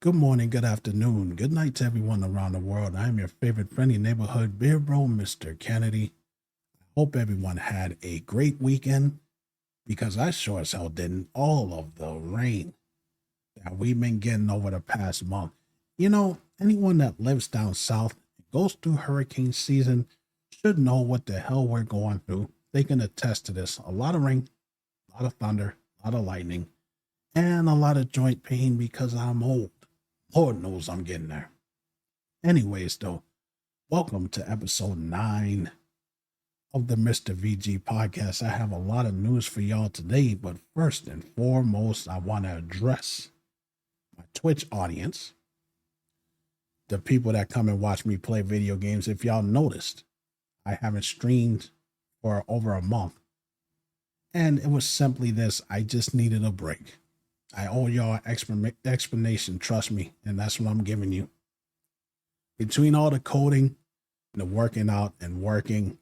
Good morning, good afternoon, good night to everyone around the world. I'm your favorite friendly neighborhood beer bro, Mr. Kennedy. Hope everyone had a great weekend because I sure as hell didn't. All of the rain that we've been getting over the past month. Anyone that lives down south and goes through hurricane season should know what the hell we're going through. They can attest to this. A lot of rain, a lot of thunder, a lot of lightning, and a lot of joint pain because I'm old. Lord knows I'm getting there. Anyways, though, welcome to episode 9 of the Mr. VG podcast. I have a lot of news for y'all today, but first and foremost, I want to address my Twitch audience, the people that come and watch me play video games. If y'all noticed, I haven't streamed for over a month, and it was simply this: I just needed a break. I owe y'all explanation, trust me, and that's what I'm giving you. Between all the coding, the working out and working,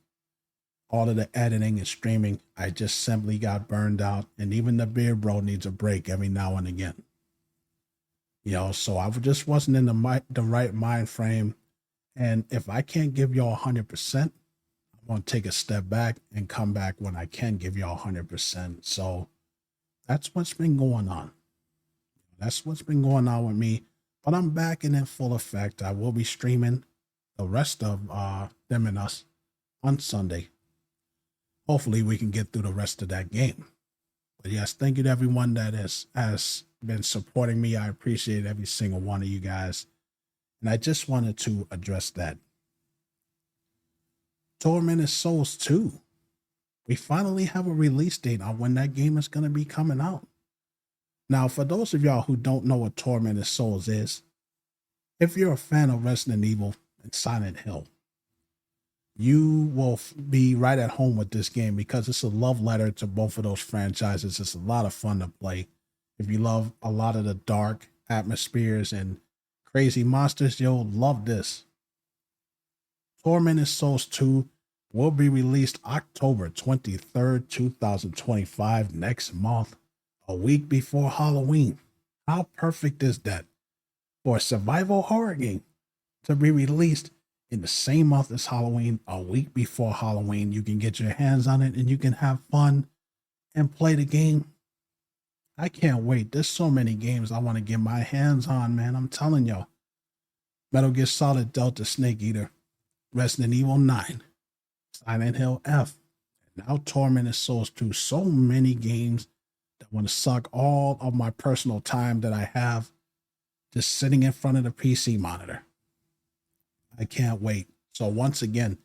all of the editing and streaming, I just simply got burned out. And even the beer bro needs a break every now and again. So I just wasn't in the right mind frame. And if I can't give y'all 100%, I'm going to take a step back and come back when I can give y'all 100%. So that's what's been going on. That's what's been going on with me. But I'm back and in full effect. I will be streaming the rest of Them and Us on Sunday. Hopefully we can get through the rest of that game. But yes, thank you to everyone that has been supporting me. I appreciate every single one of you guys. And I just wanted to address that. Tormented Souls 2. We finally have a release date on when that game is going to be coming out. Now, for those of y'all who don't know what Tormented Souls is, if you're a fan of Resident Evil and Silent Hill, you will be right at home with this game because it's a love letter to both of those franchises. It's a lot of fun to play. If you love a lot of the dark atmospheres and crazy monsters, you'll love this. Tormented Souls 2 will be released October 23rd, 2025, next month, a week before Halloween. How perfect is that for a survival horror game to be released in the same month as Halloween, a week before Halloween? You can get your hands on it and you can have fun and play the game. I can't wait. There's so many games I want to get my hands on, man. I'm telling y'all. Metal Gear Solid Delta Snake Eater, Resident Evil 9, Silent Hill F, and now Tormented Souls 2. So many games that want to suck all of my personal time that I have just sitting in front of the PC monitor. I can't wait. So once again,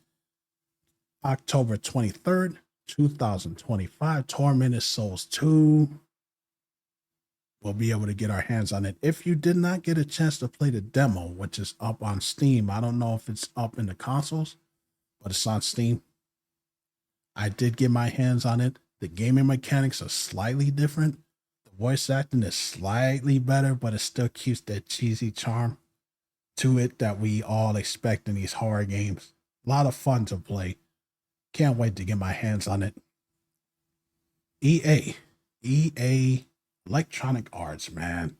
October 23rd, 2025, Tormented Souls 2. We'll be able to get our hands on it. If you did not get a chance to play the demo, which is up on Steam, I don't know if it's up in the consoles, but it's on Steam. I did get my hands on it. The gaming mechanics are slightly different. The voice acting is slightly better, but it still keeps that cheesy charm to it that we all expect in these horror games. A lot of fun to play. Can't wait to get my hands on it. EA, Electronic Arts, man.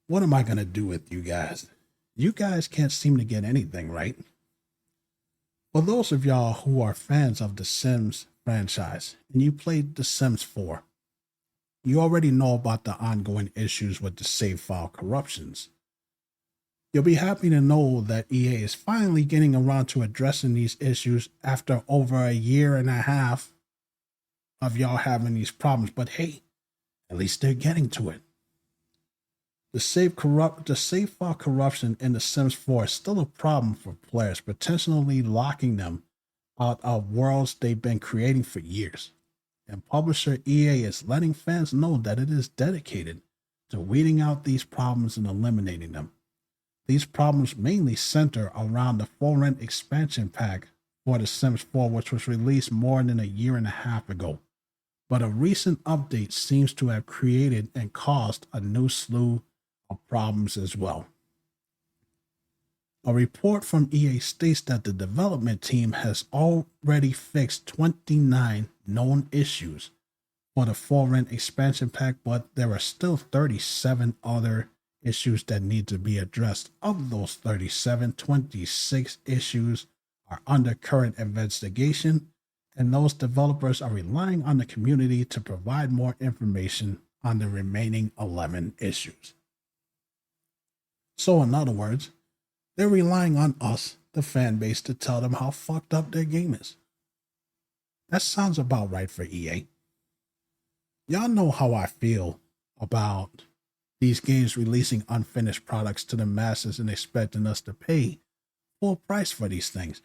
What am I going to do with you guys? You guys can't seem to get anything right. For those of y'all who are fans of the Sims franchise and you played The Sims 4, you already know about the ongoing issues with the save file corruptions. You'll be happy to know that EA is finally getting around to addressing these issues after over a year and a half of y'all having these problems. But hey, at least they're getting to it. The save file corruption in The Sims 4 is still a problem for players, potentially locking them out of worlds they've been creating for years. And publisher EA is letting fans know that it is dedicated to weeding out these problems and eliminating them. These problems mainly center around the For Rent expansion pack for The Sims 4, which was released more than a year and a half ago. But a recent update seems to have created and caused a new slew of problems as well. A report from EA states that the development team has already fixed 29 known issues for the For Rent expansion pack, but there are still 37 other issues that need to be addressed. Of those 37, 26 issues are under current investigation, and those developers are relying on the community to provide more information on the remaining 11 issues. So in other words, they're relying on us, the fan base, to tell them how fucked up their game is. That sounds about right for EA. Y'all know how I feel about these games releasing unfinished products to the masses and expecting us to pay full price for these things.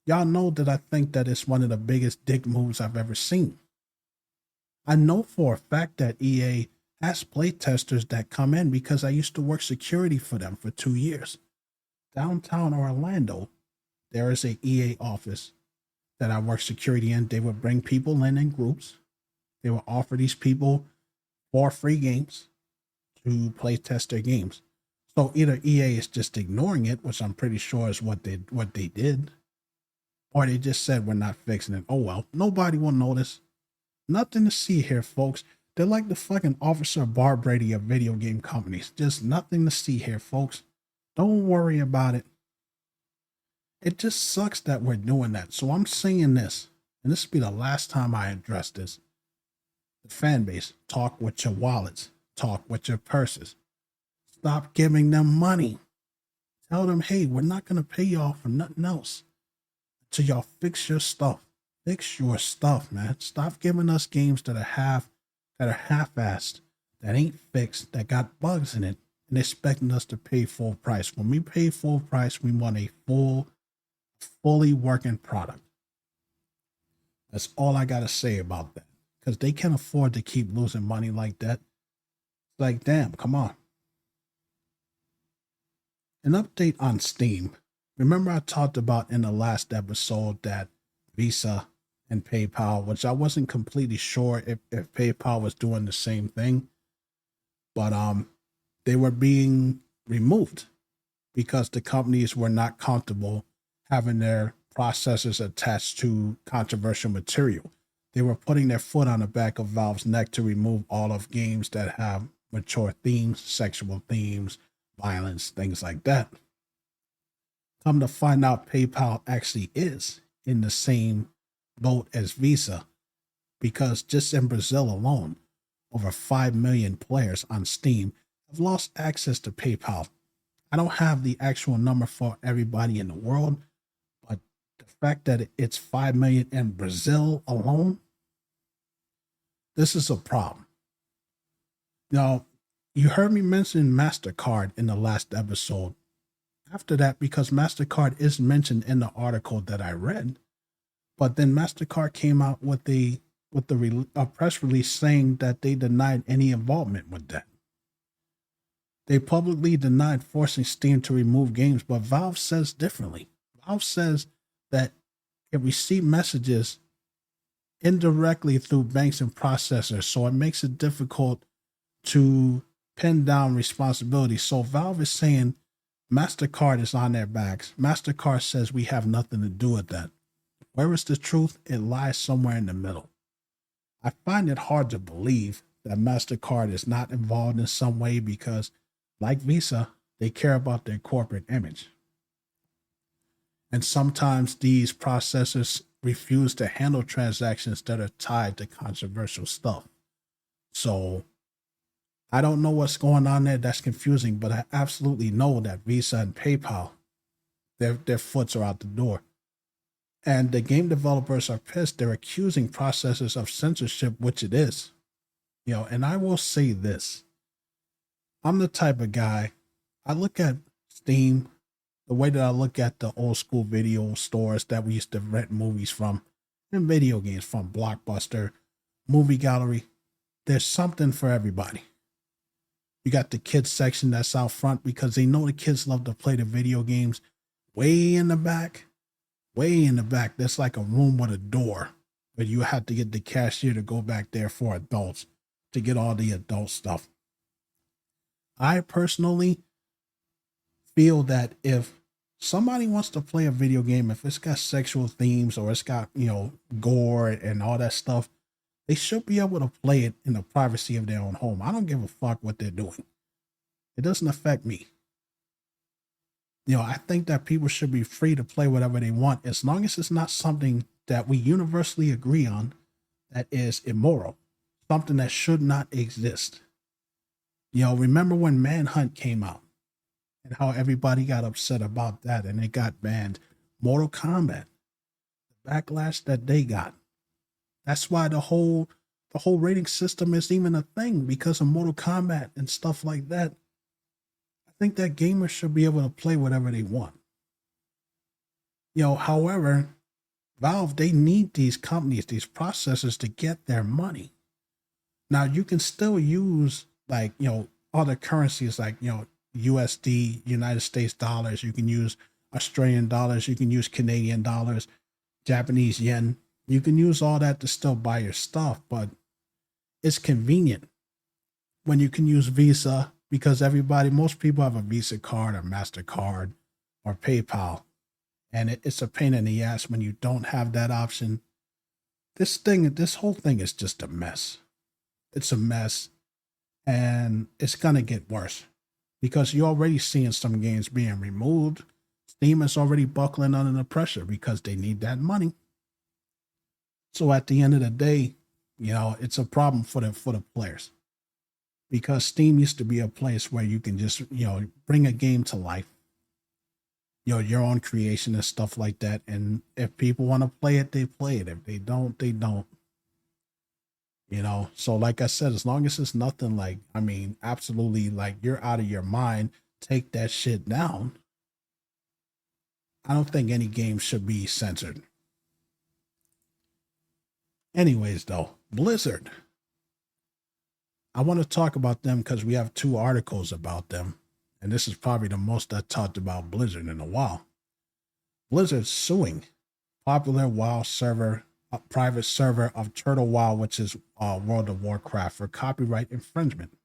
Y'all know that I think that it's one of the biggest dick moves I've ever seen. I know for a fact that EA has playtesters that come in because I used to work security for them for 2 years. Downtown Orlando, there is a EA office that I work security in. They would bring people in groups. They would offer these people 4 free games to play test their games. So either EA is just ignoring it, which I'm pretty sure is what they did, or they just said we're not fixing it. Oh well, nobody will notice. Nothing to see here, folks. They're like the fucking Officer Bar Brady of video game companies. Just nothing to see here, folks. Don't worry about it. It just sucks that we're doing that. So I'm saying this, and this will be the last time I address this. The fan base, talk with your wallets. Talk with your purses. Stop giving them money. Tell them, hey, we're not going to pay y'all for nothing else until y'all fix your stuff. Fix your stuff, man. Stop giving us games that are half-assed, that ain't fixed, that got bugs in it, and expecting us to pay full price. When we pay full price, we want a fully working product. That's all I got to say about that. Because they can't afford to keep losing money like that. It's like, damn, come on. An update on Steam. Remember I talked about in the last episode that Visa and PayPal, which I wasn't completely sure if PayPal was doing the same thing, but they were being removed because the companies were not comfortable having their processors attached to controversial material. They were putting their foot on the back of Valve's neck to remove all of games that have mature themes, sexual themes, violence, things like that. Come to find out, PayPal actually is in the same boat as Visa, because just in Brazil alone, over 5 million players on Steam have lost access to PayPal. I don't have the actual number for everybody in the world, but the fact that it's 5 million in Brazil alone, this is a problem. Now, you heard me mention MasterCard in the last episode. After that, because MasterCard is mentioned in the article that I read, but then MasterCard came out with a press release saying that they denied any involvement with that. They publicly denied forcing Steam to remove games, but Valve says differently. Valve says that it received messages indirectly through banks and processors, so it makes it difficult to pin down responsibility. So Valve is saying MasterCard is on their backs. MasterCard says we have nothing to do with that. Where is the truth? It lies somewhere in the middle. I find it hard to believe that MasterCard is not involved in some way because, like Visa, they care about their corporate image. And sometimes these processors refuse to handle transactions that are tied to controversial stuff. So I don't know what's going on there. That's confusing, but I absolutely know that Visa and PayPal, their foots are out the door. And the game developers are pissed. They're accusing processors of censorship, which it is. And I will say this. I'm the type of guy, I look at Steam the way that I look at the old school video stores that we used to rent movies from and video games from, Blockbuster, Movie Gallery. There's something for everybody. You got the kids section that's out front because they know the kids love to play the video games. Way in the back, there's like a room with a door, but you have to get the cashier to go back there for adults to get all the adult stuff. I personally feel that if somebody wants to play a video game, if it's got sexual themes or it's got, gore and all that stuff, they should be able to play it in the privacy of their own home. I don't give a fuck what they're doing. It doesn't affect me. I think that people should be free to play whatever they want as long as it's not something that we universally agree on that is immoral, something that should not exist. Remember when Manhunt came out and how everybody got upset about that and it got banned? Mortal Kombat, the backlash that they got. That's why the whole rating system is even a thing, because of Mortal Kombat and stuff like that. I think that gamers should be able to play whatever they want. However, Valve, they need these companies, these processors to get their money. Now, you can still use other currencies like, USD, United States dollars. You can use Australian dollars. You can use Canadian dollars, Japanese yen. You can use all that to still buy your stuff, but it's convenient when you can use Visa, because most people have a Visa card or MasterCard or PayPal. And it's a pain in the ass when you don't have that option. This whole thing is just a mess. It's a mess, and it's going to get worse because you're already seeing some games being removed. Steam is already buckling under the pressure because they need that money. So at the end of the day, it's a problem for the players, because Steam used to be a place where you can just, bring a game to life, your own creation and stuff like that. And if people want to play it, they play it. If they don't, they don't. So like I said, as long as it's nothing absolutely you're out of your mind, take that shit down. I don't think any game should be censored. Anyways, though, Blizzard. I want to talk about them because we have 2 articles about them. And this is probably the most I talked about Blizzard in a while. Blizzard suing popular WoW server, a private server of Turtle WoW, which is World of Warcraft, for copyright infringement.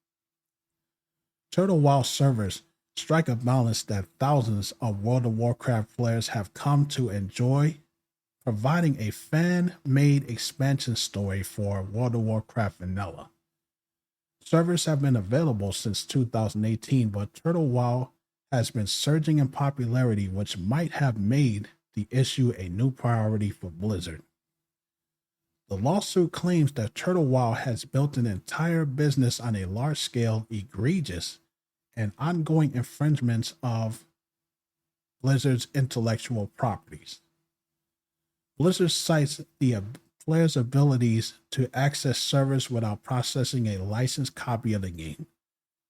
Turtle WoW servers strike a balance that thousands of World of Warcraft players have come to enjoy, providing a fan-made expansion story for World of Warcraft Vanilla. Servers have been available since 2018, but Turtle WoW has been surging in popularity, which might have made the issue a new priority for Blizzard. The lawsuit claims that Turtle WoW has built an entire business on a large-scale, egregious, and ongoing infringements of Blizzard's intellectual properties. Blizzard cites the players' abilities to access servers without processing a licensed copy of the game,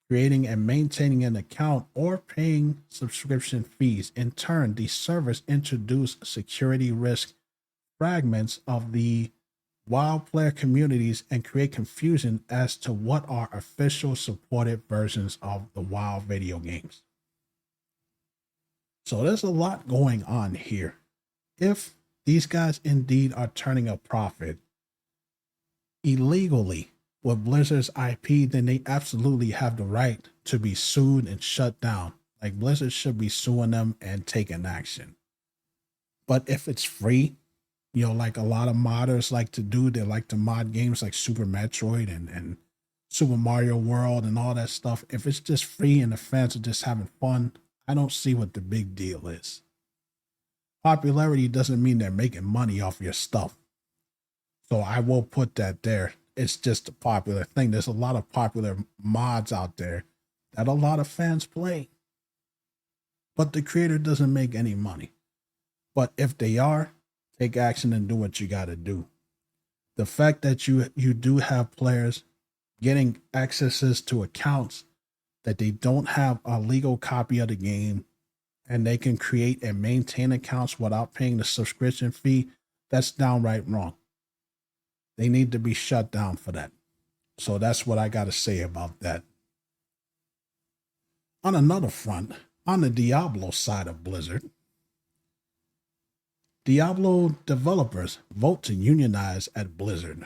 creating and maintaining an account, or paying subscription fees. In turn, these servers introduce security risk fragments of the WoW player communities and create confusion as to what are official supported versions of the WoW video games. So there's a lot going on here. If these guys indeed are turning a profit illegally with Blizzard's IP, then they absolutely have the right to be sued and shut down. Blizzard should be suing them and taking action. But if it's free, like a lot of modders like to do, they like to mod games like Super Metroid and Super Mario World and all that stuff. If it's just free and the fans are just having fun, I don't see what the big deal is. Popularity doesn't mean they're making money off your stuff. So I will put that there. It's just a popular thing. There's a lot of popular mods out there that a lot of fans play, but the creator doesn't make any money. But if they are, take action and do what you got to do. The fact that you do have players getting accesses to accounts that they don't have a legal copy of the game, and they can create and maintain accounts without paying the subscription fee, that's downright wrong. They need to be shut down for that. So that's what I got to say about that. On another front, on the Diablo side of Blizzard, Diablo developers vote to unionize at Blizzard,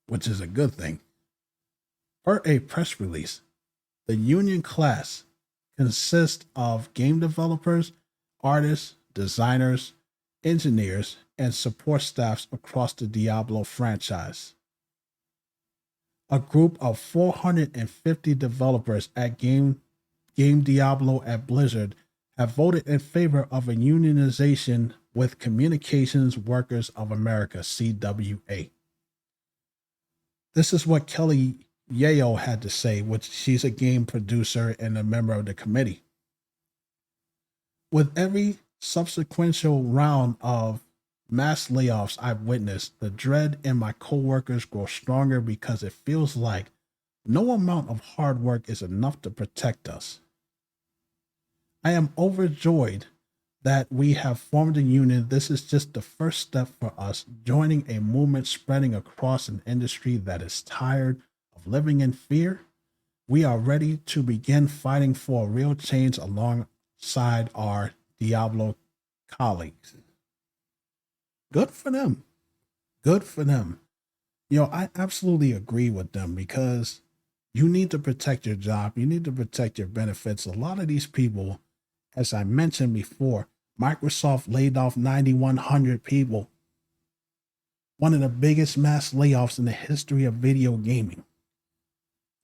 which is a good thing. Per a press release, the union class consists of game developers, artists, designers, engineers, and support staffs across the Diablo franchise. A group of 450 developers at Game Diablo at Blizzard have voted in favor of a unionization with Communications Workers of America, CWA. This is what Kelly Yeo had to say, which she's a game producer and a member of the committee. With every subsequent round of mass layoffs I've witnessed, the dread in my coworkers grows stronger because it feels like no amount of hard work is enough to protect us. I am overjoyed that we have formed a union. This is just the first step for us, joining a movement spreading across an industry that is tired of living in fear. We are ready to begin fighting for real change alongside our Diablo colleagues. Good for them. Good for them. I absolutely agree with them because you need to protect your job. You need to protect your benefits. A lot of these people, as I mentioned before, Microsoft laid off 9,100 people. One of the biggest mass layoffs in the history of video gaming.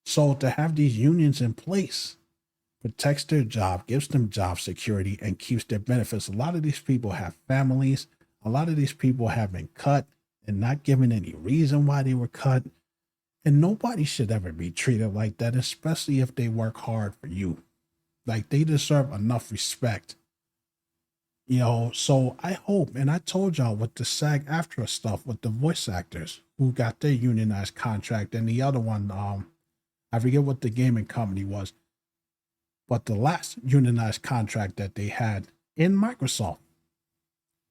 So to have these unions in place protects their job, gives them job security, and keeps their benefits. A lot of these people have families. A lot of these people have been cut and not given any reason why they were cut. And nobody should ever be treated like that, especially if they work hard for you. Like, they deserve enough respect. So I hope, and I told y'all with the SAG-AFTRA stuff with the voice actors who got their unionized contract, and the other one, I forget what the gaming company was, but the last unionized contract that they had in Microsoft,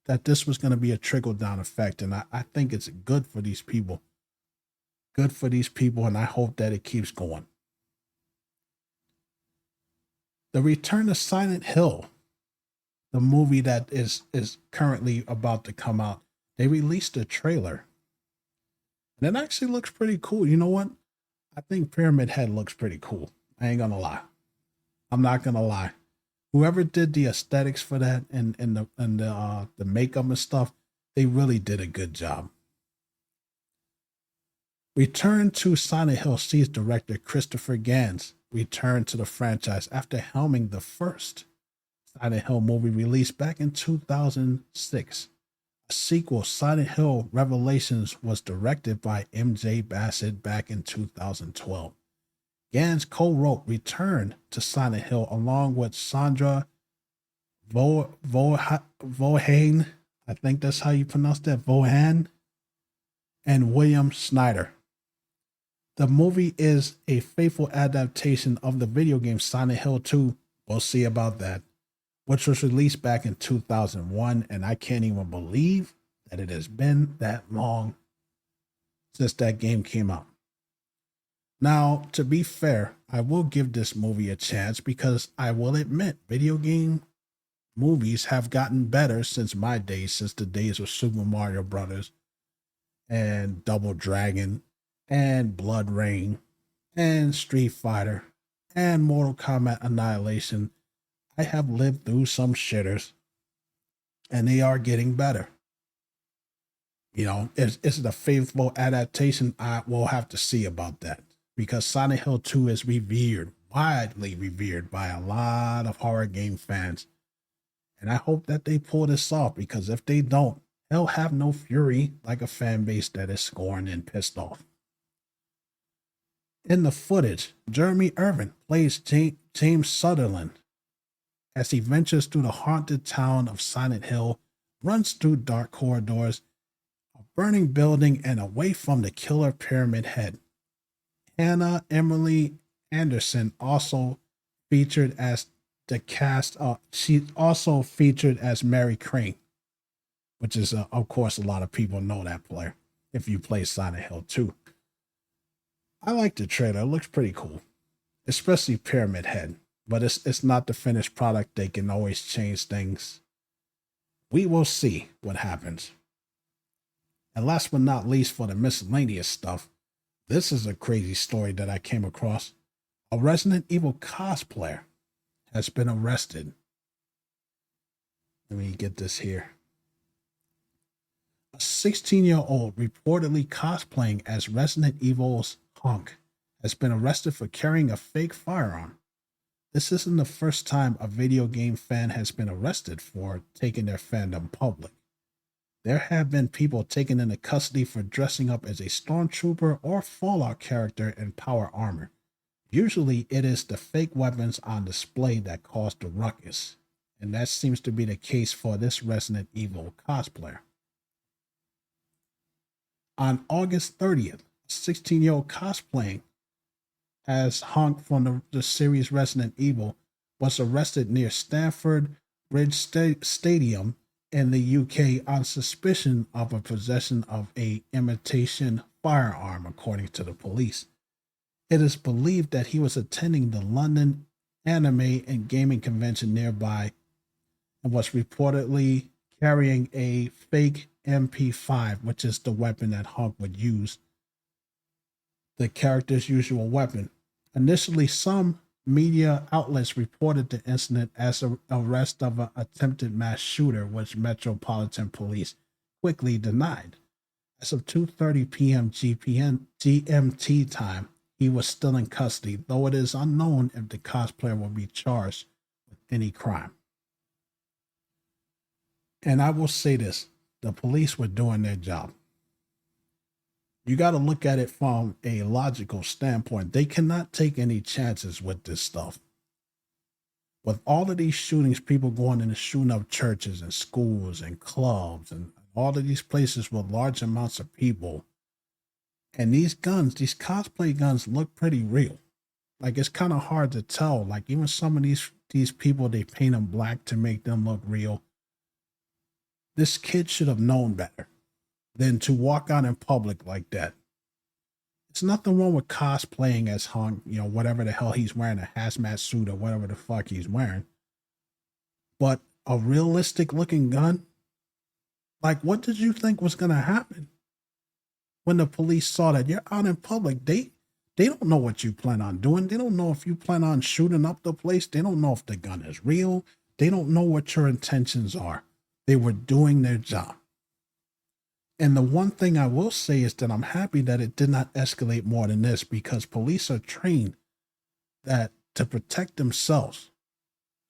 that this was going to be a trickle-down effect. And I think it's good for these people. Good for these people, and I hope that it keeps going. The return of Silent Hill, the movie that is currently about to come out, they released a trailer. And it actually looks pretty cool. You know what? I think Pyramid Head looks pretty cool. I ain't gonna lie. I'm not gonna lie. Whoever did the aesthetics for that and the makeup and stuff, they really did a good job. Return to Silent Hill sees director Christopher Gans return to the franchise after helming the first Silent Hill movie released back in 2006. A sequel, Silent Hill Revelations, was directed by MJ Bassett back in 2012. Gans co-wrote Return to Silent Hill along with Sandra Vohane, I think that's how you pronounce that, Vohan, and William Snyder. The movie is a faithful adaptation of the video game Silent Hill 2, we'll see about that, which was released back in 2001, and I can't even believe that it has been that long since that game came out. Now, to be fair, I will give this movie a chance because I will admit video game movies have gotten better since my days, since the days of Super Mario Brothers and Double Dragon and Blood Rain and Street Fighter and Mortal Kombat Annihilation. I have lived through some shitters and they are getting better. Is it a faithful adaptation? I will have to see about that. Because Silent Hill 2 is widely revered by a lot of horror game fans. And I hope that they pull this off, because if they don't, they'll have no fury like a fan base that is scorned and pissed off. In the footage, Jeremy Irvin plays James Sutherland as he ventures through the haunted town of Silent Hill, runs through dark corridors, a burning building, and away from the killer Pyramid Head. Hannah Emily Anderson also featured as the cast. She also featured as Mary Crane, which is, of course, a lot of people know that player if you play Silent Hill 2. I like the trailer. It looks pretty cool, especially Pyramid Head. But it's not the finished product. They can always change things. We will see what happens. And last but not least, for the miscellaneous stuff, this is a crazy story that I came across. A Resident Evil cosplayer has been arrested. Let me get this here. A 16-year-old reportedly cosplaying as Resident Evil's Hunk has been arrested for carrying a fake firearm. This isn't the first time a video game fan has been arrested for taking their fandom public. There have been people taken into custody for dressing up as a stormtrooper or Fallout character in power armor. Usually, it is the fake weapons on display that cause the ruckus, and that seems to be the case for this Resident Evil cosplayer. On August 30th, a 16-year-old cosplaying as Hunk from the series Resident Evil was arrested near Stamford Bridge Stadium in the UK on suspicion of a possession of a imitation firearm, according to the police. It is believed that he was attending the London Anime and Gaming Convention nearby and was reportedly carrying a fake MP5, which is the weapon that Hunk would use, the character's usual weapon. Initially, some media outlets reported the incident as an arrest of an attempted mass shooter, which Metropolitan Police quickly denied. As of 2:30 p.m. GMT time, he was still in custody, though it is unknown if the cosplayer will be charged with any crime. And I will say this, the police were doing their job. You got to look at it from a logical standpoint. They cannot take any chances with this stuff. With all of these shootings, people going in and shooting up churches and schools and clubs and all of these places with large amounts of people. And these guns, these cosplay guns look pretty real. Like, it's kind of hard to tell. Like, even some of these people, they paint them black to make them look real. This kid should have known better than to walk out in public like that. It's nothing wrong with cosplaying as Hunk, whatever the hell he's wearing, a hazmat suit or whatever the fuck he's wearing. But a realistic looking gun? Like, what did you think was going to happen? When the police saw that you're out in public, they don't know what you plan on doing. They don't know if you plan on shooting up the place. They don't know if the gun is real. They don't know what your intentions are. They were doing their job. And the one thing I will say is that I'm happy that it did not escalate more than this, because police are trained that to protect themselves.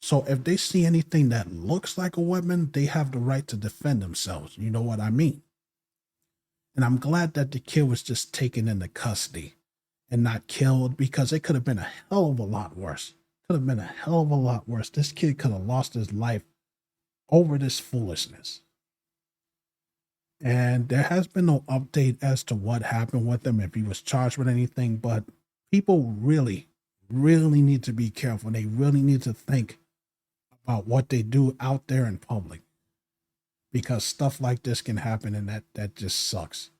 So if they see anything that looks like a weapon, they have the right to defend themselves. You know what I mean? And I'm glad that the kid was just taken into custody and not killed, because it could have been a hell of a lot worse. Could have been a hell of a lot worse. This kid could have lost his life over this foolishness. And there has been no update as to what happened with him, if he was charged with anything, but people really, really need to be careful. They really need to think about what they do out there in public, because stuff like this can happen, and that just sucks.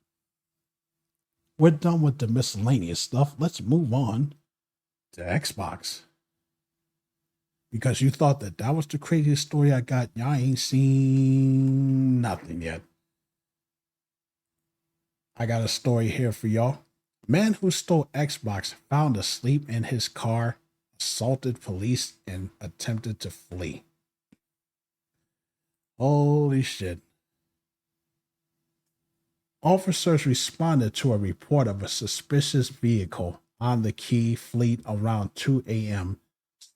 We're done with the miscellaneous stuff. Let's move on to Xbox. Because you thought that was the craziest story I got. Y'all ain't seen nothing yet. I got a story here for y'all. Man who stole Xbox found asleep in his car, assaulted police, and attempted to flee. Holy shit. Officers responded to a report of a suspicious vehicle on the Key Fleet around 2 a.m.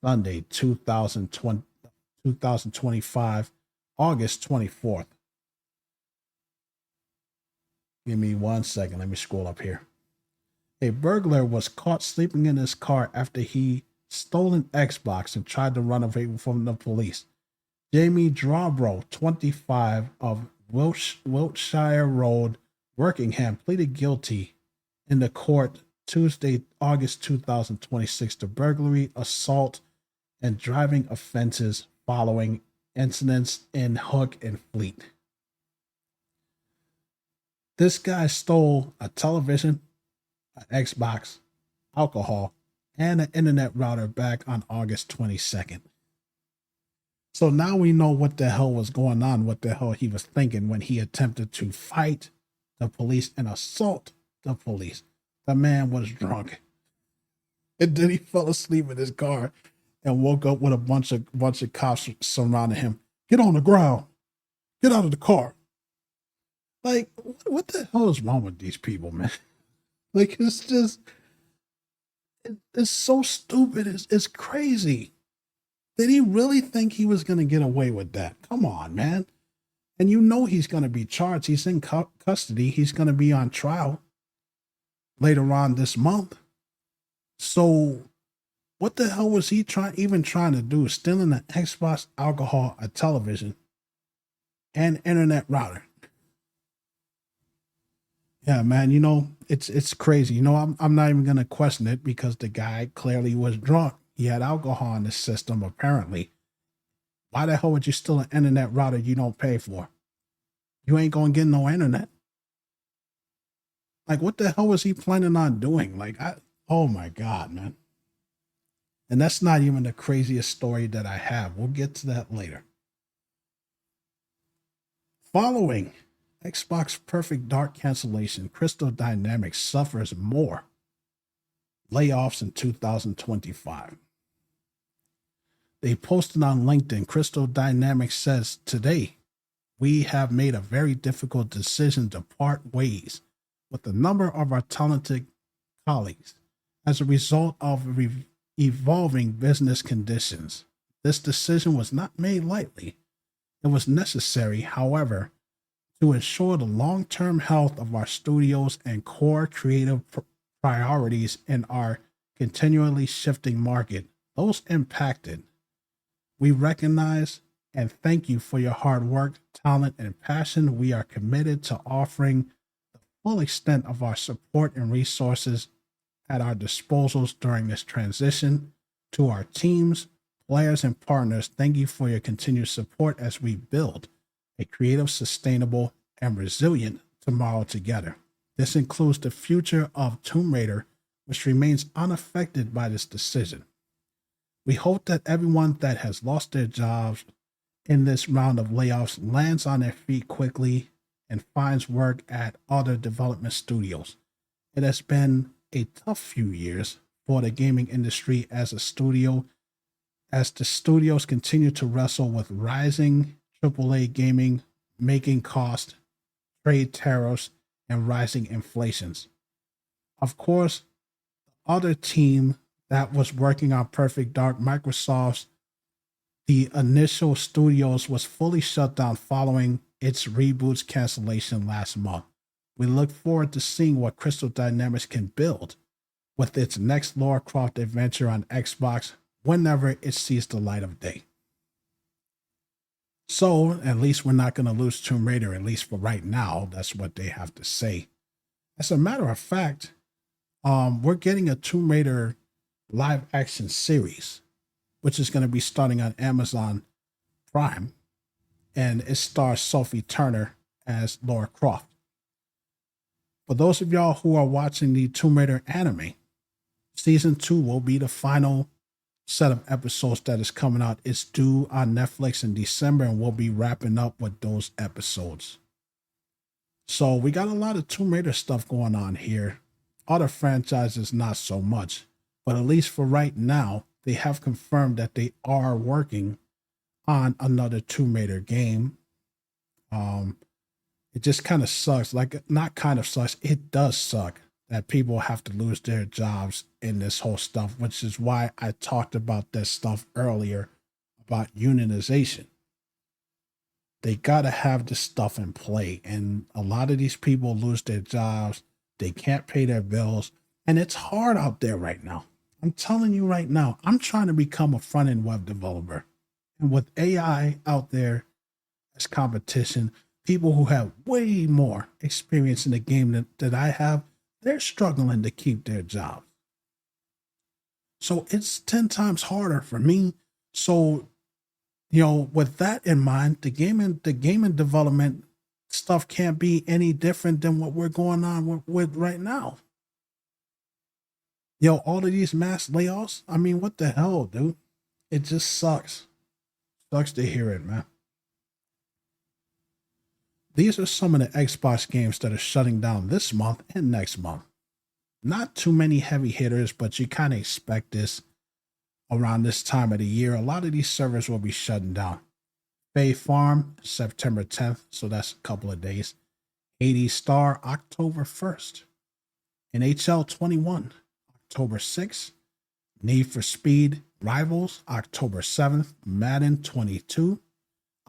Sunday, 2025, August 24th. Give me 1 second. Let me scroll up here. A burglar was caught sleeping in his car after he stole an Xbox and tried to run away from the police. Jamie Drawbro, 25, of Wiltshire Road, Workingham, pleaded guilty in the court Tuesday, August 2026 to burglary, assault, and driving offenses following incidents in Hook and Fleet. This guy stole a television, an Xbox, alcohol, and an internet router back on August 22nd. So now we know what the hell was going on, what the hell he was thinking when he attempted to fight the police and assault the police. The man was drunk. And then he fell asleep in his car and woke up with a bunch of cops surrounding him. Get on the ground. Get out of the car. Like, what the hell is wrong with these people, man? Like, it's just, It's so stupid. It's crazy. Did he really think he was going to get away with that? Come on, man. And you know he's going to be charged. He's in custody. He's going to be on trial later on this month. So what the hell was he trying to do? Stealing an Xbox, alcohol, a television, and internet router. Yeah, man, you know, it's crazy. You know, I'm not even gonna question it because the guy clearly was drunk. He had alcohol in the system, apparently. Why the hell would you steal an internet router you don't pay for? You ain't gonna get no internet. Like, what the hell was he planning on doing? Oh my God, man. And that's not even the craziest story that I have. We'll get to that later. Following Xbox Perfect Dark cancellation, Crystal Dynamics suffers more layoffs in 2025. They posted on LinkedIn, Crystal Dynamics says, today, we have made a very difficult decision to part ways with a number of our talented colleagues as a result of evolving business conditions. This decision was not made lightly. It was necessary, however, to ensure the long-term health of our studios and core creative priorities in our continually shifting market. Those impacted. We recognize and thank you for your hard work, talent, and passion. We are committed to offering the full extent of our support and resources at our disposals during this transition. To our teams, players, and partners, thank you for your continued support as we build a creative, sustainable, and resilient tomorrow together. This includes the future of Tomb Raider, which remains unaffected by this decision. We hope that everyone that has lost their jobs in this round of layoffs lands on their feet quickly and finds work at other development studios. It has been a tough few years for the gaming industry as the studios continue to wrestle with rising AAA gaming making costs, trade tariffs, and rising inflations. Of course, the other team that was working on Perfect Dark, Microsoft's the initial studios was fully shut down following its reboot's cancellation last month. We look forward to seeing what Crystal Dynamics can build with its next Lara Croft adventure on Xbox whenever it sees the light of day. So, at least we're not going to lose Tomb Raider, at least for right now. That's what they have to say. As a matter of fact, we're getting a Tomb Raider live action series, which is going to be starting on Amazon Prime, and it stars Sophie Turner as Lara Croft. For those of y'all who are watching the Tomb Raider anime, season 2 will be the final set of episodes that is coming out. It's due on Netflix in December, and we'll be wrapping up with those episodes. So we got a lot of Tomb Raider stuff going on here. Other franchises, not so much. But at least for right now, they have confirmed that they are working on another Tomb Raider game. It just kind of sucks. Not kind of sucks. It does suck that people have to lose their jobs in this whole stuff, which is why I talked about this stuff earlier about unionization. They got to have this stuff in play. And a lot of these people lose their jobs. They can't pay their bills. And it's hard out there right now. I'm telling you right now, I'm trying to become a front-end web developer. And with AI out there as competition, people who have way more experience in the game that I have, they're struggling to keep their jobs. So it's 10 times harder for me. So, with that in mind, the gaming development stuff can't be any different than what we're going on with right now. All of these mass layoffs, I mean, what the hell, dude? It just sucks. Sucks to hear it, man. These are some of the Xbox games that are shutting down this month and next month. Not too many heavy hitters, but you kind of expect this around this time of the year. A lot of these servers will be shutting down. Fae Farm, September 10th, so that's a couple of days. Hades Star, October 1st. NHL 21, October 6th. Need for Speed Rivals, October 7th. Madden 22,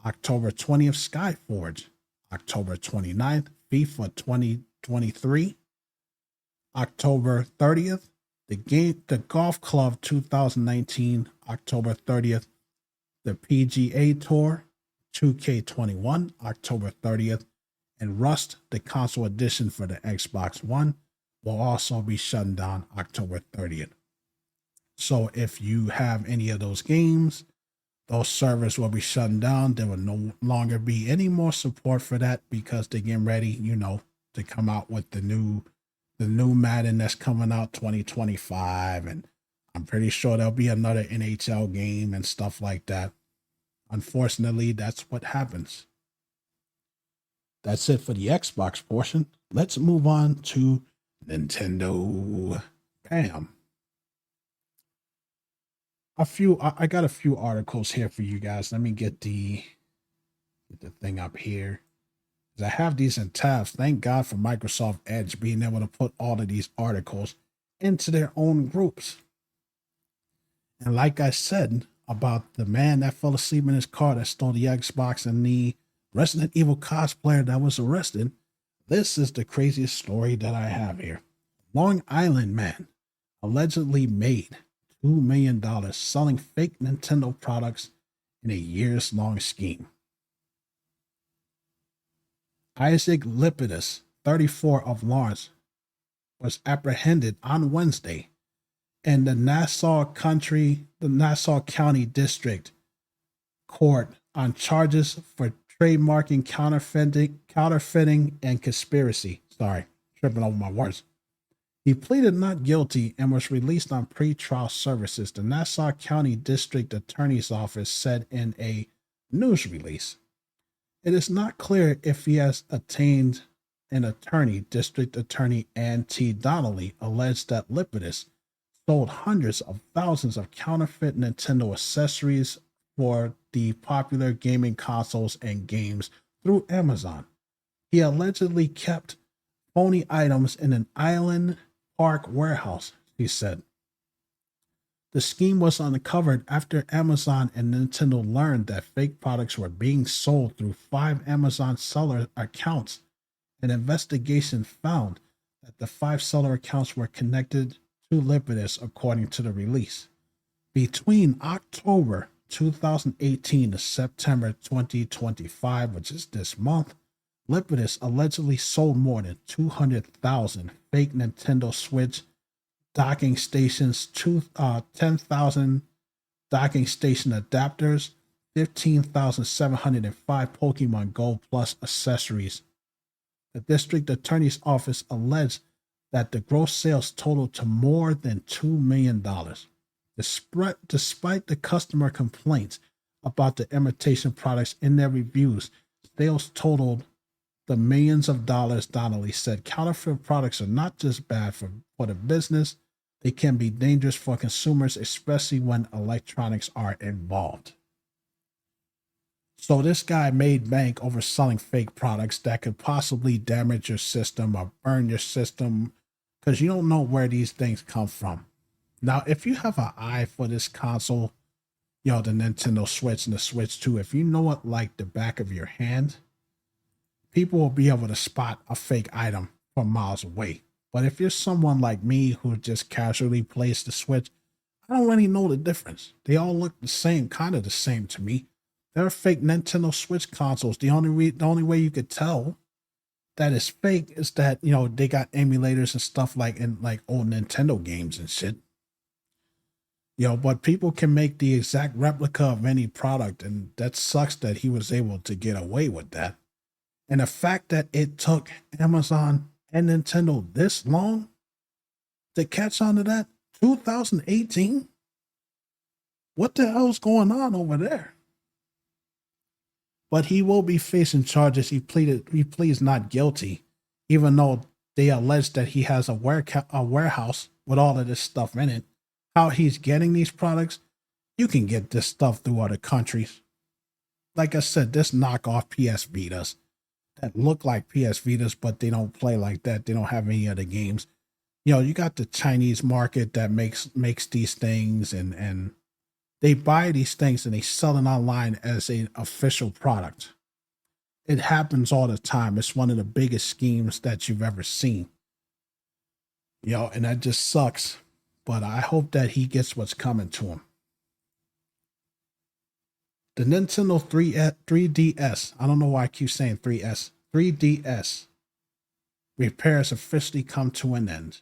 October 20th. Skyforge, October 29th. FIFA 2023, October 30th. The Golf Club 2019, October 30th. The PGA Tour 2K21, October 30th. And Rust, the console edition for the Xbox One, will also be shutting down October 30th. So if you have any of those games, those servers will be shutting down. There will no longer be any more support for that because they're getting ready, to come out with the new Madden that's coming out 2025. And I'm pretty sure there'll be another NHL game and stuff like that. Unfortunately, that's what happens. That's it for the Xbox portion. Let's move on to Nintendo. Bam. I got a few articles here for you guys. Let me get the thing up here. I have these in tabs. Thank God for Microsoft Edge being able to put all of these articles into their own groups. And like I said about the man that fell asleep in his car that stole the Xbox and the Resident Evil cosplayer that was arrested, this is the craziest story that I have here. Long Island man allegedly made $2 million selling fake Nintendo products in a years-long scheme. Isaac Lipidus, 34 of Lawrence, was apprehended on Wednesday in the Nassau County District Court on charges for trademarking, counterfeiting, and conspiracy. Sorry, tripping over my words. He pleaded not guilty and was released on pretrial services, the Nassau County District Attorney's Office said in a news release. It is not clear if he has attained an attorney. District Attorney Ann T. Donnelly alleged that Lipidus sold hundreds of thousands of counterfeit Nintendo accessories for the popular gaming consoles and games through Amazon. He allegedly kept phony items in an Island Park warehouse, he said. The scheme was uncovered after Amazon and Nintendo learned that fake products were being sold through 5 Amazon seller accounts. An investigation found that the 5 seller accounts were connected to Lipidus, according to the release. Between October 2018 to September 2025, which is this month, Lipidus allegedly sold more than 200,000 fake Nintendo Switch docking stations, 10,000 docking station adapters, 15,705 Pokemon Go Plus accessories. The district attorney's office alleged that the gross sales totaled to more than $2 million. Despite the customer complaints about the imitation products in their reviews, sales totaled the millions of dollars. Donnelly said counterfeit products are not just bad for the business, they can be dangerous for consumers, especially when electronics are involved. So this guy made bank over selling fake products that could possibly damage your system or burn your system because you don't know where these things come from. Now, if you have an eye for this console, the Nintendo Switch and the Switch 2, if you know it like the back of your hand, people will be able to spot a fake item from miles away. But if you're someone like me who just casually plays the Switch, I don't really know the difference. They all look the same, kind of the same to me. They're fake Nintendo Switch consoles. The only way you could tell that it's fake is that, they got emulators and stuff like in like old Nintendo games and shit. But people can make the exact replica of any product, and that sucks that he was able to get away with that. And the fact that it took Amazon and Nintendo this long to catch on to that, 2018? What the hell's going on over there? But he will be facing charges. He pleads not guilty, even though they allege that he has a warehouse with all of this stuff in it. How he's getting these products, you can get this stuff through other countries. Like I said, this knockoff PS Vitas that look like PS Vitas, but they don't play like that. They don't have any other games. You got the Chinese market that makes these things, and they buy these things and they sell it online as an official product. It happens all the time. It's one of the biggest schemes that you've ever seen. And that just sucks. But I hope that he gets what's coming to him. The Nintendo 3DS, I don't know why I keep saying 3S, 3DS repairs officially come to an end.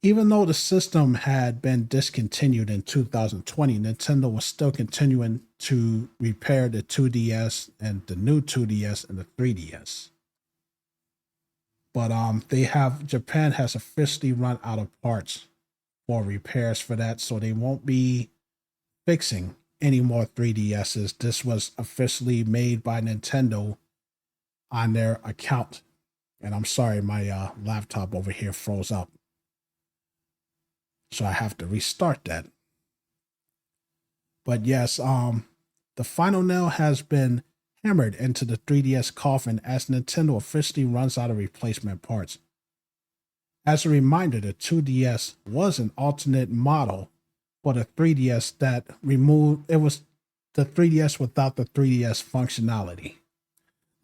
Even though the system had been discontinued in 2020, Nintendo was still continuing to repair the 2DS and the new 2DS and the 3DS. But Japan has officially run out of parts for repairs for that, so they won't be fixing any more 3DSs. This was officially made by Nintendo on their account. And I'm sorry, my laptop over here froze up. So I have to restart that. But yes, the final nail has been hammered into the 3DS coffin as Nintendo officially runs out of replacement parts. As a reminder, the 2DS was an alternate model for the 3DS that it was the 3DS without the 3DS functionality.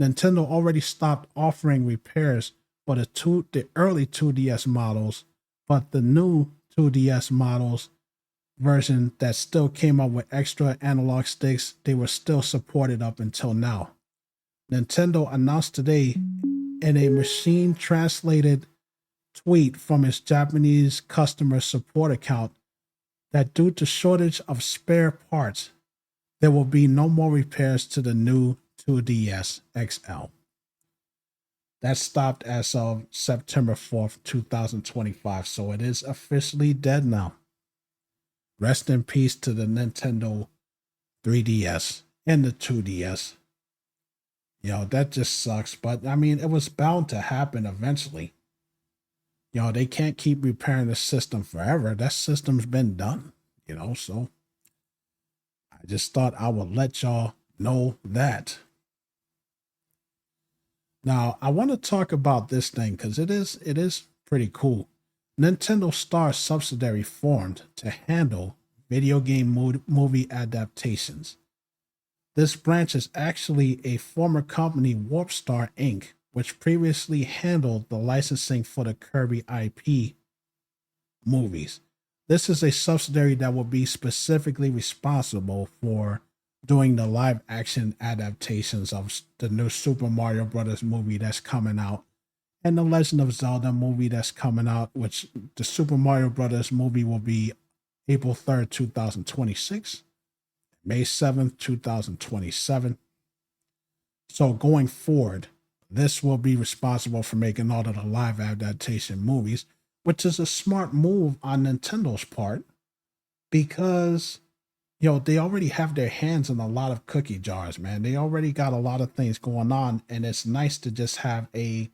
Nintendo already stopped offering repairs for the early 2DS models, but the new 2DS models version that still came up with extra analog sticks, they were still supported up until now. Nintendo announced today in a machine translated tweet from its Japanese customer support account that due to shortage of spare parts, there will be no more repairs to the new 2DS XL. That stopped as of September 4th, 2025, so it is officially dead now. Rest in peace to the Nintendo 3DS and the 2DS. That just sucks, but I mean, it was bound to happen eventually. They can't keep repairing the system forever. That system's been done, so I just thought I would let y'all know that. Now, I want to talk about this thing because it is pretty cool. Nintendo Star subsidiary formed to handle video game movie adaptations. This branch is actually a former company, Warp Star Inc., which previously handled the licensing for the Kirby IP movies. This is a subsidiary that will be specifically responsible for doing the live action adaptations of the new Super Mario Brothers movie that's coming out and the Legend of Zelda movie that's coming out, which the Super Mario Brothers movie will be April 3rd, 2026, May 7th, 2027. So going forward, this will be responsible for making all of the live adaptation movies, which is a smart move on Nintendo's part because, they already have their hands in a lot of cookie jars, man. They already got a lot of things going on, and it's nice to just have a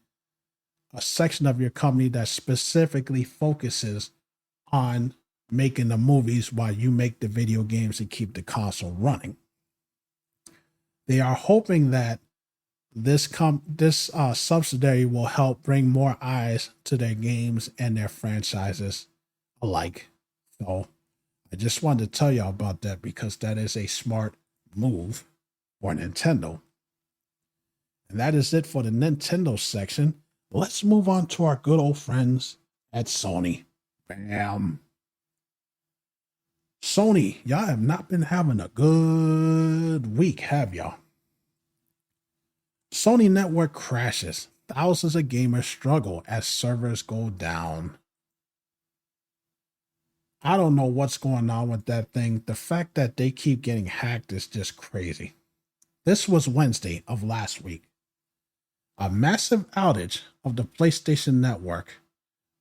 section of your company that specifically focuses on making the movies while you make the video games and keep the console running. They are hoping that this subsidiary will help bring more eyes to their games and their franchises alike. So I just wanted to tell y'all about that because that is a smart move for Nintendo. And that is it for the Nintendo section. Let's move on to our good old friends at Sony. Bam. Sony, y'all have not been having a good week, have y'all? Sony network crashes. Thousands of gamers struggle as servers go down. I don't know what's going on with that thing. The fact that they keep getting hacked is just crazy. This was Wednesday of last week. A massive outage of the PlayStation Network,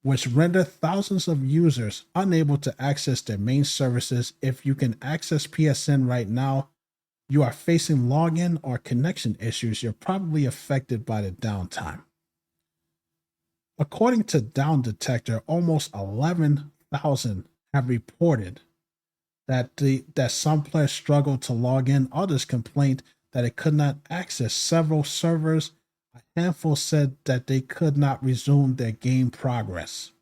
which rendered thousands of users unable to access their main services. If you can access PSN right now, you are facing login or connection issues. You're probably affected by the downtime. According to Down Detector, almost 11,000 have reported that some players struggled to log in. Others complained that it could not access several servers A handful said that they could not resume their game progress.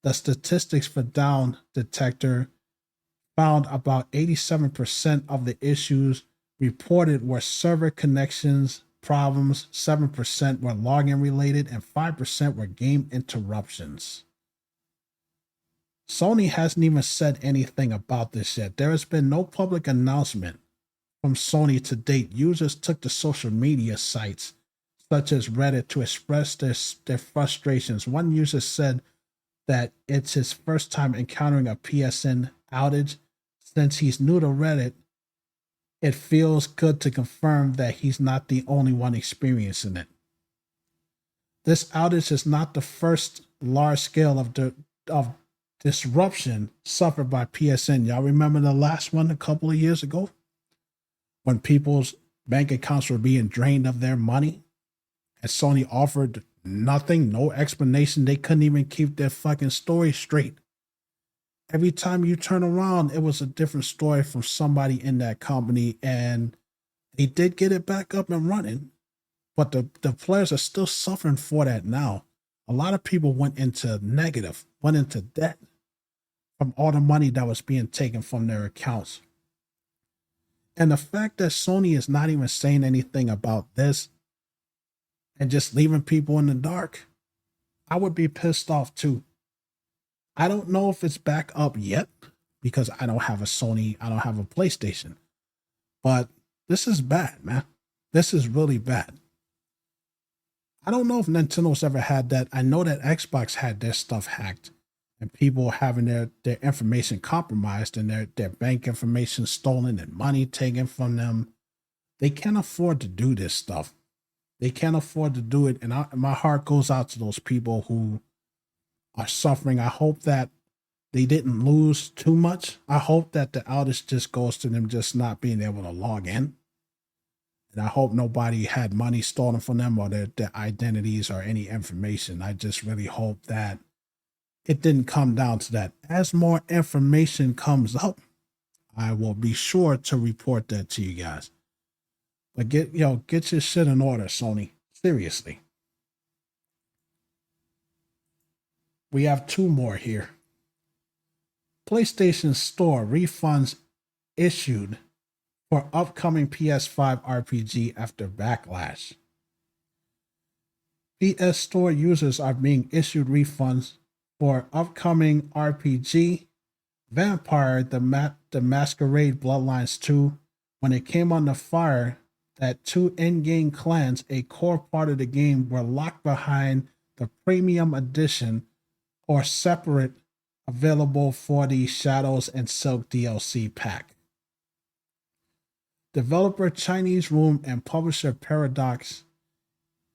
The statistics for Down Detector found about 87% of the issues reported were server connections problems, 7% were login related, and 5% were game interruptions. Sony hasn't even said anything about this yet. There has been no public announcement from Sony to date. Users took to social media sites such as Reddit to express their frustrations. One user said that it's his first time encountering a PSN outage. Since he's new to Reddit, it feels good to confirm that he's not the only one experiencing it. This outage is not the first large scale of disruption suffered by PSN. Y'all remember the last one a couple of years ago when people's bank accounts were being drained of their money and Sony offered nothing, no explanation. They couldn't even keep their fucking story straight. Every time you turn around, it was a different story from somebody in that company, and they did get it back up and running, but the players are still suffering for that now. A lot of people went into negative, went into debt from all the money that was being taken from their accounts. And the fact that Sony is not even saying anything about this and just leaving people in the dark, I would be pissed off too. I don't know if it's back up yet because I don't have a Sony, I don't have a PlayStation. But this is bad, man. This is really bad. I don't know if Nintendo's ever had that. I know that Xbox had their stuff hacked and people having their information compromised and their bank information stolen and money taken from them. They can't afford to do this stuff. They can't afford to do it. And my heart goes out to those people who are suffering. I hope that they didn't lose too much. I hope that the outage just goes to them just not being able to log in. And I hope nobody had money stolen from them or their identities or any information. I just really hope that it didn't come down to that. As more information comes up, I will be sure to report that to you guys. But get your shit in order, Sony. Seriously. We have two more here. PlayStation Store refunds issued for upcoming PS5 RPG after backlash. PS Store users are being issued refunds for upcoming RPG Vampire the Masquerade Bloodlines 2 when it came under fire that two in-game clans, a core part of the game, were locked behind the premium edition or separate available for the Shadows and Silk DLC pack. Developer Chinese Room and publisher Paradox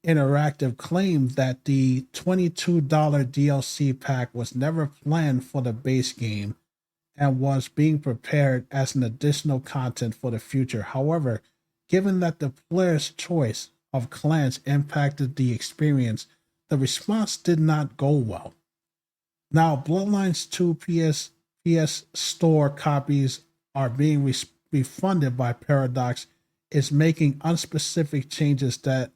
Interactive claimed that the $22 DLC pack was never planned for the base game and was being prepared as an additional content for the future. However, given that the player's choice of clans impacted the experience, the response did not go well. Now, Bloodlines 2 PS Store copies are being refunded by Paradox, is making unspecific changes that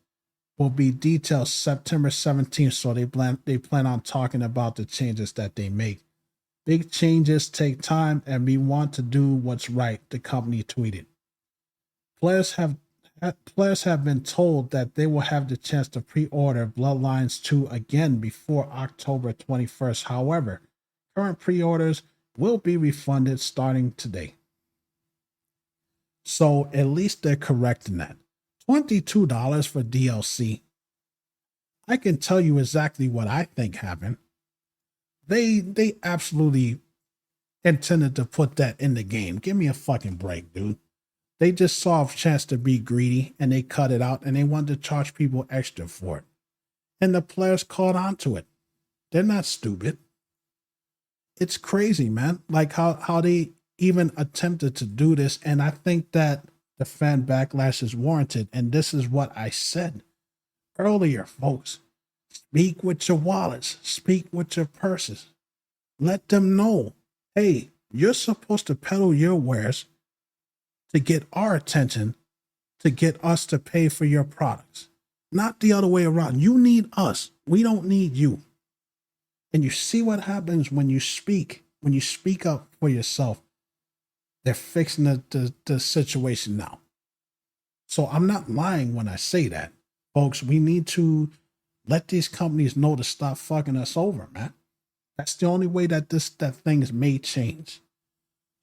will be detailed September 17th. So they plan on talking about the changes that they make. Big changes take time and we want to do what's right, the company tweeted. Players have been told that they will have the chance to pre-order Bloodlines 2 again before October 21st. However, current pre-orders will be refunded starting today. So at least they're correcting that. $22 for DLC. I can tell you exactly what I think happened. They absolutely intended to put that in the game. Give me a fucking break, dude. They just saw a chance to be greedy and they cut it out and they wanted to charge people extra for it. And the players caught on to it. They're not stupid. It's crazy, man. Like how they even attempted to do this. And I think that the fan backlash is warranted. And this is what I said earlier, folks. Speak with your wallets. Speak with your purses. Let them know, hey, you're supposed to peddle your wares to get our attention, to get us to pay for your products. not the other way around. You need us. We don't need you. And you see what happens when you speak up for yourself. They're fixing the situation now. So I'm not lying when I say that. Folks, we need to let these companies know to stop fucking us over, man. That's the only way that things may change.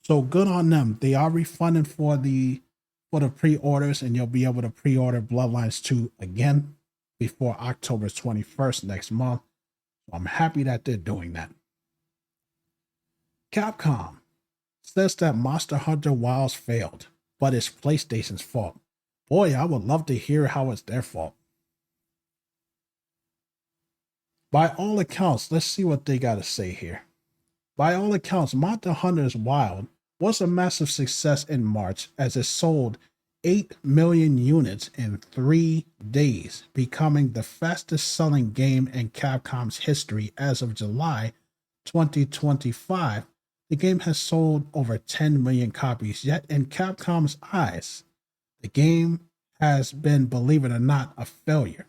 So good on them. They are refunding for the pre-orders, and you'll be able to pre-order Bloodlines 2 again before October 21st next month. So I'm happy that they're doing that. Capcom says that Monster Hunter Wilds failed, but it's PlayStation's fault. Boy, I would love to hear how it's their fault. By all accounts, let's see what they got to say here. By all accounts, Monster Hunter Wilds was a massive success in March as it sold 8 million units in 3 days, becoming the fastest selling game in Capcom's history as of July 2025. The game has sold over 10 million copies, yet in Capcom's eyes, the game has been, believe it or not, a failure.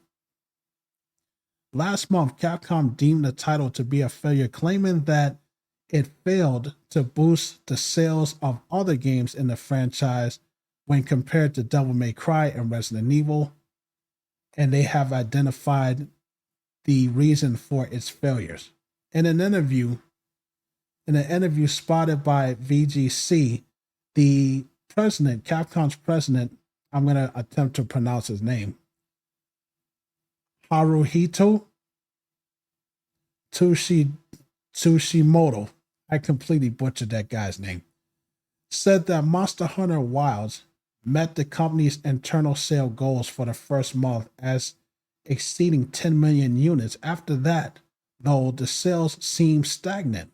Last month, Capcom deemed the title to be a failure, claiming that it failed to boost the sales of other games in the franchise when compared to Devil May Cry and Resident Evil, and they have identified the reason for its failures. In an interview spotted by VGC, the president, Capcom's president, I'm going to attempt to pronounce his name, Haruhito Tsushimoto, I completely butchered that guy's name, said that Monster Hunter Wilds met the company's internal sale goals for the first month as exceeding 10 million units. After that, though, the sales seem stagnant.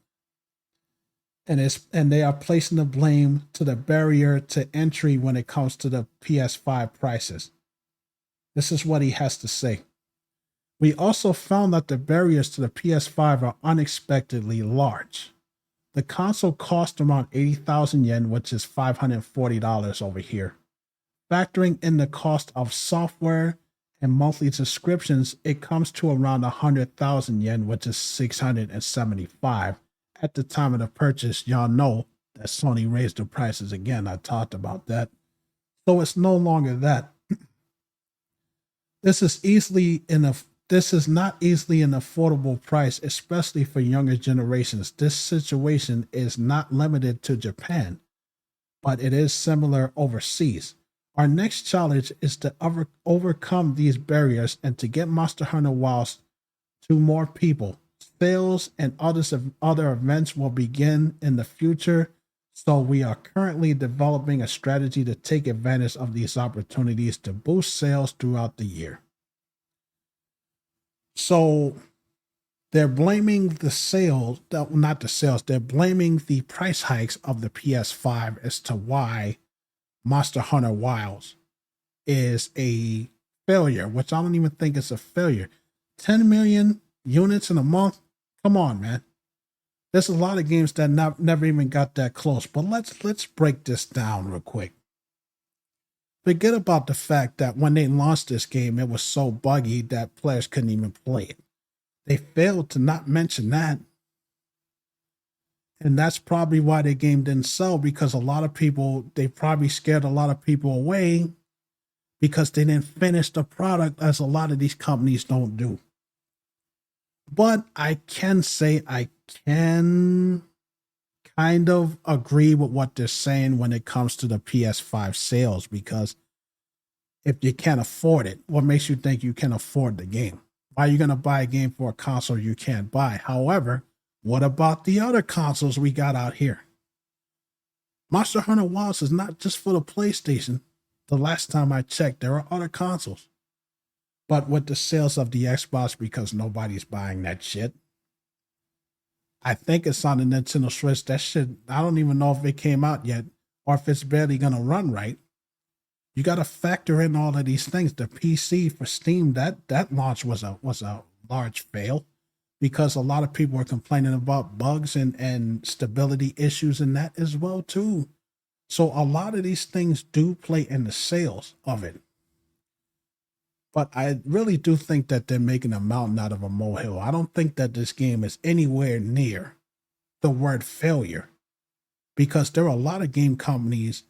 And they are placing the blame to the barrier to entry when it comes to the PS5 prices. This is what he has to say. We also found that the barriers to the PS5 are unexpectedly large. The console cost around 80,000 yen, which is $540 over here. Factoring in the cost of software and monthly subscriptions, it comes to around 100,000 yen, which is $675. At the time of the purchase, y'all know that Sony raised the prices again. I talked about that. So it's no longer that. This is not easily an affordable price, especially for younger generations. This situation is not limited to Japan, but it is similar overseas. Our next challenge is to overcome these barriers and to get Monster Hunter Wilds to more people. Sales and other events will begin in the future, so we are currently developing a strategy to take advantage of these opportunities to boost sales throughout the year. So they're blaming the sales, not the sales, they're blaming the price hikes of the PS5 as to why Monster Hunter Wilds is a failure, which I don't even think it's a failure. 10 million units in a month? Come on, man. There's a lot of games that never even got that close, but let's break this down real quick. Forget about the fact that when they launched this game, it was so buggy that players couldn't even play it. They failed to not mention that. And that's probably why the game didn't sell, because they probably scared a lot of people away because they didn't finish the product, as a lot of these companies don't do. But I can say I can kind of agree with what they're saying when it comes to the PS5 sales, because if you can't afford it, what makes you think you can afford the game? Why are you going to buy a game for a console you can't buy? However, what about the other consoles we got out here? Monster Hunter Wilds is not just for the PlayStation. The last time I checked, there are other consoles. But with the sales of the Xbox, because nobody's buying that shit, I think it's on the Nintendo Switch. That shit, I don't even know if it came out yet or if it's barely going to run right. You got to factor in all of these things. The PC for Steam, that launch was a large fail because a lot of people were complaining about bugs and stability issues in that as well too. So a lot of these things do play in the sales of it. But I really do think that they're making a mountain out of a molehill. I don't think that this game is anywhere near the word failure, because there are a lot of game companies,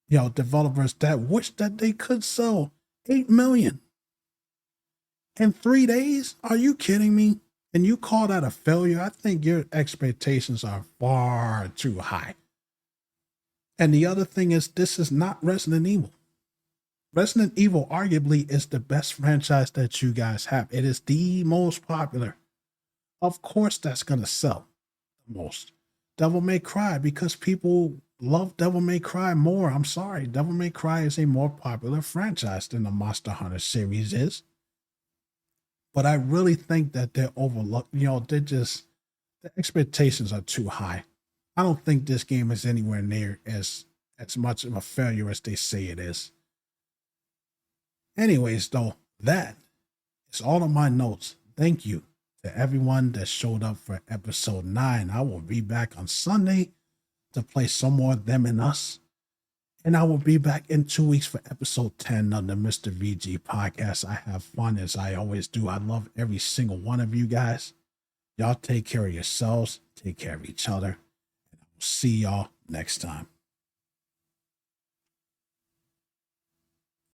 developers that wish that they could sell 8 million in 3 days. Are you kidding me? And you call that a failure? I think your expectations are far too high. And the other thing is, this is not Resident Evil. Resident Evil arguably is the best franchise that you guys have. It is the most popular. Of course, that's going to sell the most. Devil May Cry, because people love Devil May Cry more. I'm sorry. Devil May Cry is a more popular franchise than the Monster Hunter series is. But I really think that they're overlooked. The expectations are too high. I don't think this game is anywhere near as much of a failure as they say it is. Anyways, though, that is all of my notes. Thank you to everyone that showed up for episode 9. I will be back on Sunday to play some more Them and Us. And I will be back in 2 weeks for episode 10 of the Mr. VG podcast. I have fun as I always do. I love every single one of you guys. Y'all take care of yourselves. Take care of each other. And I will see y'all next time.